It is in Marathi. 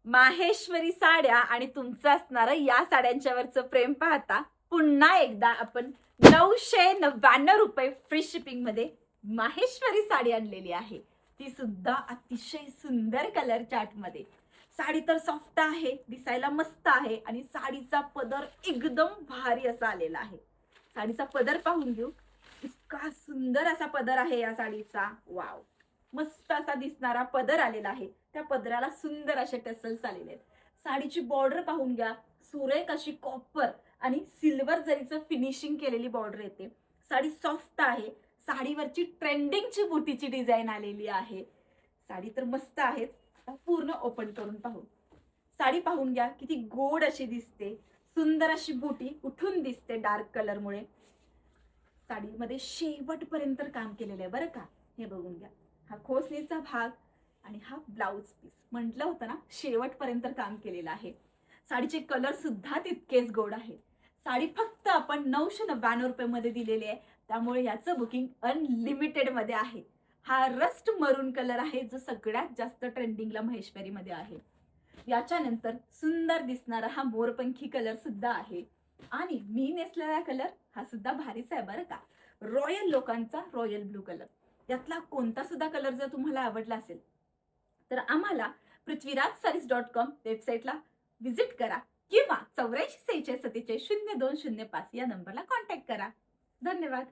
माहेश्वरी साड्या आणि तुमचं असणारं या साड्यांच्यावरचं प्रेम पाहता पुन्हा एकदा आपण 999 रुपये फ्री शिपिंग मध्ये माहेश्वरी साडी आणलेली आहे. ती सुद्धा अतिशय सुंदर कलर चार्ट मध्ये. साडी तर सॉफ्ट आहे, दिसायला मस्त आहे आणि साडीचा पदर एकदम भारी असा आलेला आहे. साडीचा पदर पाहून घेऊ. इतका सुंदर असा पदर आहे या साडीचा. वाव, मस्त असा दिसणारा पदर आलेला आहे. त्या पदराला सुंदर असे टसल्स आलेले आहेत. साडीची बॉर्डर पाहून घ्या, सुरेख अशी कॉपर आणि सिल्वर जरीचं फिनिशिंग केलेली बॉर्डर येते. साडी सॉफ्ट आहे. साडीवरची ट्रेंडिंगची बुटीची डिझाईन आलेली आहे. साडी तर मस्त आहेच. आता पूर्ण ओपन करून पाहू. साडी पाहून घ्या, किती गोड अशी दिसते. सुंदर अशी बुटी उठून दिसते डार्क कलरमुळे. साडीमध्ये शेवटपर्यंत काम केलेलं आहे बरं का. हे बघून घ्या, हा खोसणीचा भाग आणि हा ब्लाउज पीस. म्हटलं होतं ना, शेवटपर्यंत काम केलेलं आहे. साडीचे कलर सुद्धा तितकेच गोड आहे. साडी फक्त आपण 999 रुपये मध्ये दिलेली आहे, त्यामुळे याचं बुकिंग अनलिमिटेड मध्ये आहे. हा रस्ट मरून कलर आहे, जो सगळ्यात जास्त ट्रेंडिंगला महेश्वरी मध्ये आहे. याच्यानंतर सुंदर दिसणारा हा मोरपंखी कलर सुद्धा आहे आणि मी नेसलेला कलर हा सुद्धा भारीच आहे बरं का. रॉयल लोकांचा रॉयल ब्लू कलर. यातला कोणता सुद्धा कलर जर तुम्हाला आवडला असेल तर आम्हाला पृथ्वीराजsarees.com वेबसाईटला व्हिजिट करा किंवा 84 46 47 0205 या नंबरला कॉन्टॅक्ट करा. धन्यवाद.